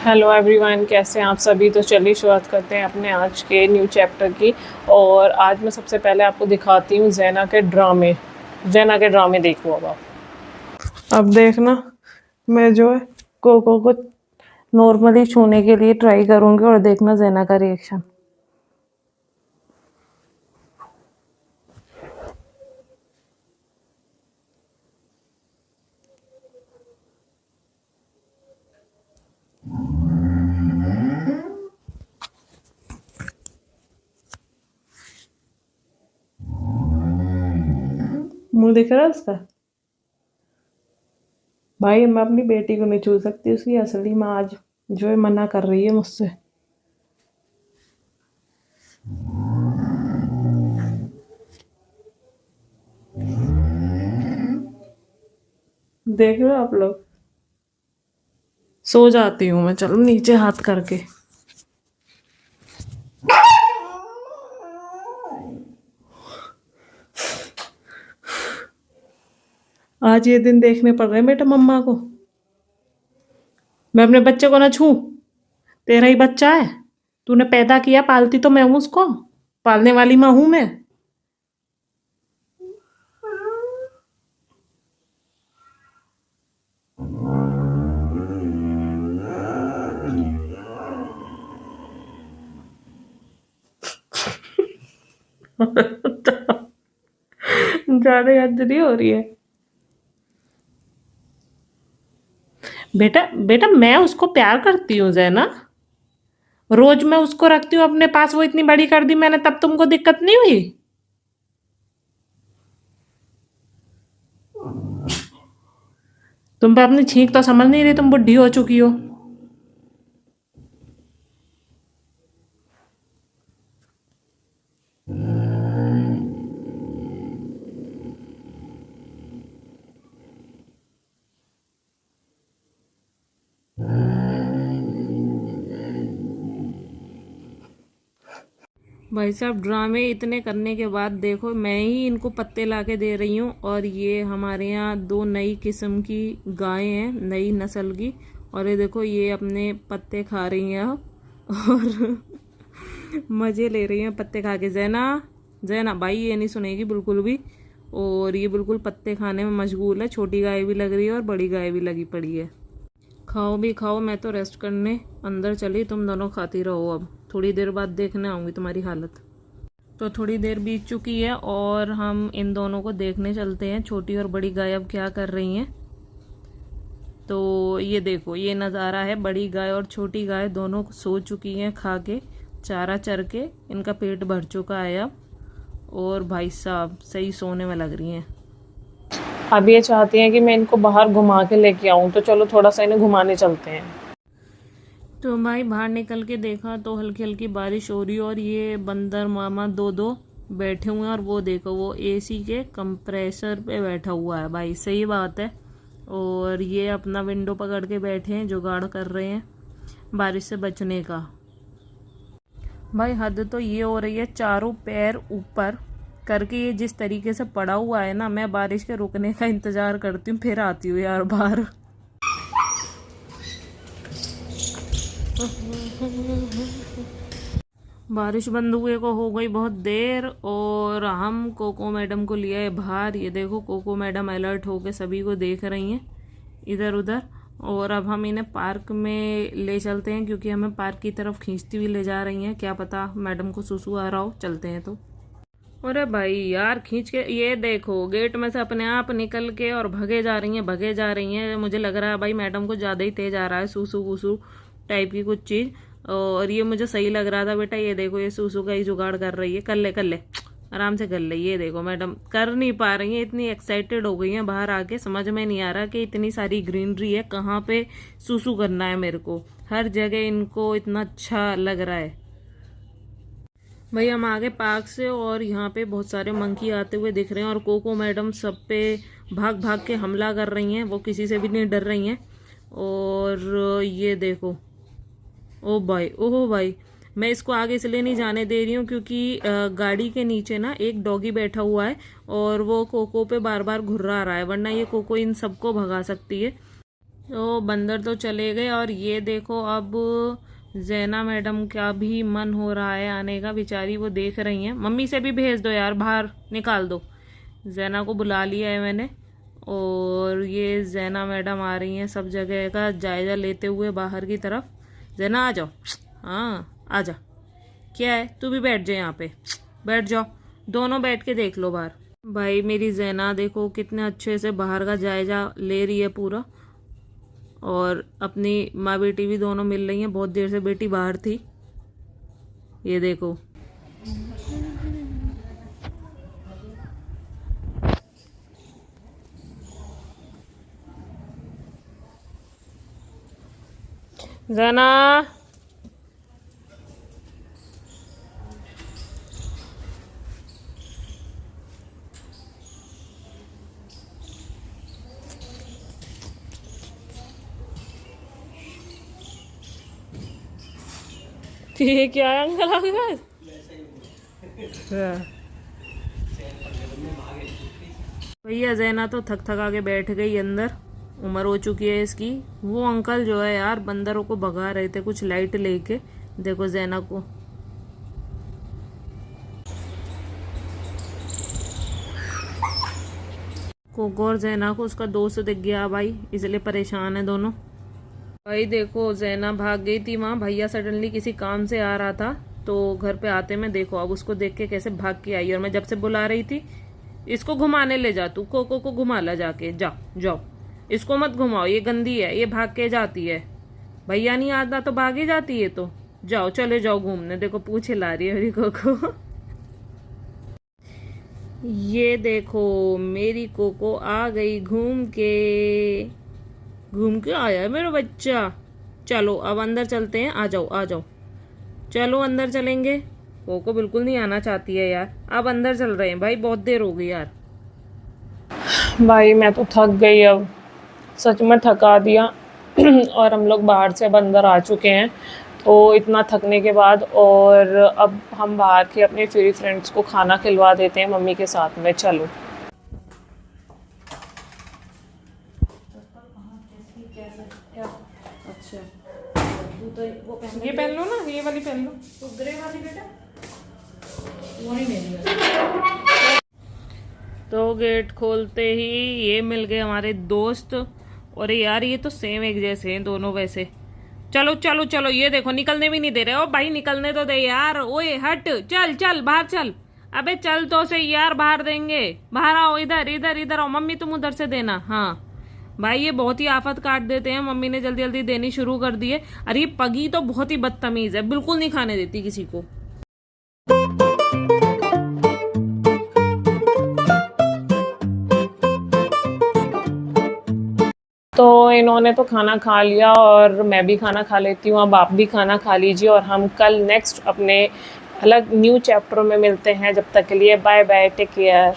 Hello everyone, कैसे हैं आप सभी। तो चलिए शुरुआत करते हैं अपने आज के न्यू चैप्टर की। और आज मैं सबसे पहले आपको दिखाती हूँ ज़ैना के ड्रामे। ज़ैना के ड्रामे देखो अब देखना। मैं जो है कोको को नॉर्मली छूने के लिए ट्राई करूँगी और देखना ज़ैना का रिएक्शन। मुंह दिख रहा है उसका। भाई मैं अपनी बेटी को नहीं छू सकती, उसकी असली माँ आज जो है मना कर रही है मुझसे। देख रहे हो आप लोग। सो जाती हूँ मैं, चलो नीचे हाथ करके। आज ये दिन देखने पड़ रहे हैं बेटा मम्मा को। मैं अपने बच्चे को ना छू। तेरा ही बच्चा है, तूने पैदा किया, पालती तो मैं हूं उसको, पालने वाली माँ हूं मैं। ज्यादा हद नहीं हो रही है। बेटा बेटा मैं उसको प्यार करती हूँ जैना। रोज मैं उसको रखती हूँ अपने पास, वो इतनी बड़ी कर दी मैंने, तब तुमको दिक्कत नहीं हुई। तुम पे अपनी छींक तो समझ नहीं रही, तुम बुढ़ी हो चुकी हो। भाई साहब ड्रामे इतने करने के बाद देखो मैं ही इनको पत्ते ला के दे रही हूँ। और ये हमारे यहाँ दो नई किस्म की गायें हैं, नई नस्ल की। और ये देखो ये अपने पत्ते खा रही हैं और मज़े ले रही हैं पत्ते खा के। जैना जैना भाई ये नहीं सुनेगी बिल्कुल भी। और ये बिल्कुल पत्ते खाने में मशगूल है। छोटी गाय भी लग रही है और बड़ी गाय भी लगी पड़ी है। खाओ भी खाओ, मैं तो रेस्ट करने अंदर चली, तुम दोनों खाती रहो। अब थोड़ी देर बाद देखने आऊँगी तुम्हारी हालत। तो थोड़ी देर बीत चुकी है और हम इन दोनों को देखने चलते हैं, छोटी और बड़ी गाय अब क्या कर रही हैं। तो ये देखो ये नज़ारा है, बड़ी गाय और छोटी गाय दोनों सो चुकी हैं खा के, चारा चर के इनका पेट भर चुका है अब। और भाई साहब सही सोने में लग रही हैं। अब ये चाहती हैं कि मैं इनको बाहर घुमा के लेके आऊँ, तो चलो थोड़ा सा इन्हें घुमाने चलते हैं। तो भाई बाहर निकल के देखा तो हल्की हल्की बारिश हो रही है और ये बंदर मामा दो दो बैठे हुए हैं। और वो देखो वो एसी के कंप्रेसर पे बैठा हुआ है। भाई सही बात है। और ये अपना विंडो पकड़ के बैठे हैं, जुगाड़ कर रहे हैं बारिश से बचने का। भाई हद तो ये हो रही है, चारों पैर ऊपर करके ये जिस तरीके से पड़ा हुआ है ना, मैं बारिश के रुकने का इंतजार करती हूँ, फिर आती हूँ यार बाहर। बारिश बंद हुए को हो गई बहुत देर और हम कोको मैडम को लिया है बाहर। ये देखो कोको मैडम अलर्ट होके सभी को देख रही हैं इधर उधर। और अब हम इन्हें पार्क में ले चलते हैं, क्योंकि हमें पार्क की तरफ खींचती हुई ले जा रही हैं। क्या पता मैडम को सुसु आ रहा हो। चलते हैं तो। अरे भाई यार खींच के ये देखो गेट में से अपने आप निकल के और भगे जा रही हैं, भगे जा रही हैं। मुझे लग रहा है भाई मैडम को ज़्यादा ही तेज आ रहा है, सूसू वूसू टाइप की कुछ चीज़। और ये मुझे सही लग रहा था बेटा। ये देखो ये सूसू का ही जुगाड़ कर रही है। कर ले आराम से कर ले। ये देखो मैडम कर नहीं पा रही है, इतनी एक्साइटेड हो गई हैं बाहर आके। समझ में नहीं आ रहा कि इतनी सारी ग्रीनरी है, कहाँ पे सूसू करना है मेरे को। हर जगह इनको इतना अच्छा लग रहा है। भाई हम आगे पार्क से और यहाँ पे बहुत सारे मंकी आते हुए दिख रहे हैं और कोको मैडम सब पे भाग भाग के हमला कर रही हैं। वो किसी से भी नहीं डर रही हैं। और ये देखो ओ भाई ओहो भाई, मैं इसको आगे इसलिए नहीं जाने दे रही हूँ क्योंकि गाड़ी के नीचे ना एक डॉगी बैठा हुआ है और वो कोको पे बार बार घुर्रा रहा है, वरना ये कोको इन सबको भगा सकती है। तो बंदर तो चले गए और ये देखो अब जैना मैडम का भी मन हो रहा है आने का। बेचारी वो देख रही हैं। मम्मी से भी भेज दो यार, बाहर निकाल दो। जैना को बुला लिया है मैंने और ये जैना मैडम आ रही हैं सब जगह का जायजा लेते हुए बाहर की तरफ। जैना आ जाओ, हाँ आ जा। क्या है, तू भी बैठ जा यहाँ पे, बैठ जाओ, दोनों बैठ के देख लो बाहर। भाई मेरी जैना देखो कितने अच्छे से बाहर का जायजा ले रही है पूरा। और अपनी माँ बेटी भी दोनों मिल रही हैं। बहुत देर से बेटी बाहर थी, ये देखो। जना ये क्या है अंकल आपके पास? भैया जैना तो थक थका के बैठ गई अंदर, उम्र हो चुकी है इसकी। वो अंकल जो है यार बंदरों को भगा रहे थे कुछ लाइट लेके। देखो जैना को, कोको और जैना को उसका दोस्त दिख गया भाई, इसलिए परेशान है दोनों। भाई देखो जैना भाग गई थी वहाँ, भैया सडनली किसी काम से आ रहा था तो घर पे आते में देखो अब उसको देख के कैसे भाग के आई। और मैं जब से बुला रही थी इसको घुमाने ले जा, तू कोको को घुमा ला जाके, जाओ जाओ। इसको मत घुमाओ, ये गंदी है, ये भाग के जाती है। भैया नहीं आता तो भाग ही जाती है। तो जाओ, चले जाओ घूमने। देखो पूछ ला रही है मेरी कोको। ये देखो मेरी कोको आ गई घूम के आया है मेरा बच्चा। चलो अब अंदर चलते हैं, आ जाओ आ जाओ, चलो अंदर चलेंगे। कोको बिल्कुल नहीं आना चाहती है यार। अब अंदर चल रहे हैं भाई, बहुत देर हो गई यार। भाई मैं तो थक गई, अब सच में थका दिया। और हम लोग बाहर से अब अंदर आ चुके हैं, तो इतना थकने के बाद और अब हम बाहर के अपने फ्री फ्रेंड्स को खाना खिलवा देते हैं मम्मी के साथ में। चलो अच्छा तो ये पहन लो ना, ये वाली पहन लो। तो ग्रे वाली बेटा वो नहीं मेरी। तो गेट खोलते ही ये मिल गए हमारे दोस्त। और यार ये तो सेम एक जैसे हैं दोनों वैसे। चलो चलो चलो, ये देखो निकलने भी नहीं दे रहे। ओ भाई निकलने तो दे यार, ओए हट, चल चल बाहर चल। अबे चल तो सही यार, बाहर देंगे। बाहर आओ, इधर इधर इधर आओ। मम्मी तुम उधर से देना। हाँ भाई ये बहुत ही आफत काट देते हैं। मम्मी ने जल्दी जल्दी देनी शुरू कर दी है। अरे ये पगी तो बहुत ही बदतमीज है, बिल्कुल नहीं खाने देती किसी को। तो इन्होंने तो खाना खा लिया और मैं भी खाना खा लेती हूँ। अब आप भी खाना खा लीजिए और हम कल नेक्स्ट अपने अलग न्यू चैप्टर में मिलते हैं। जब तक के लिए बाय बाय, टेक केयर।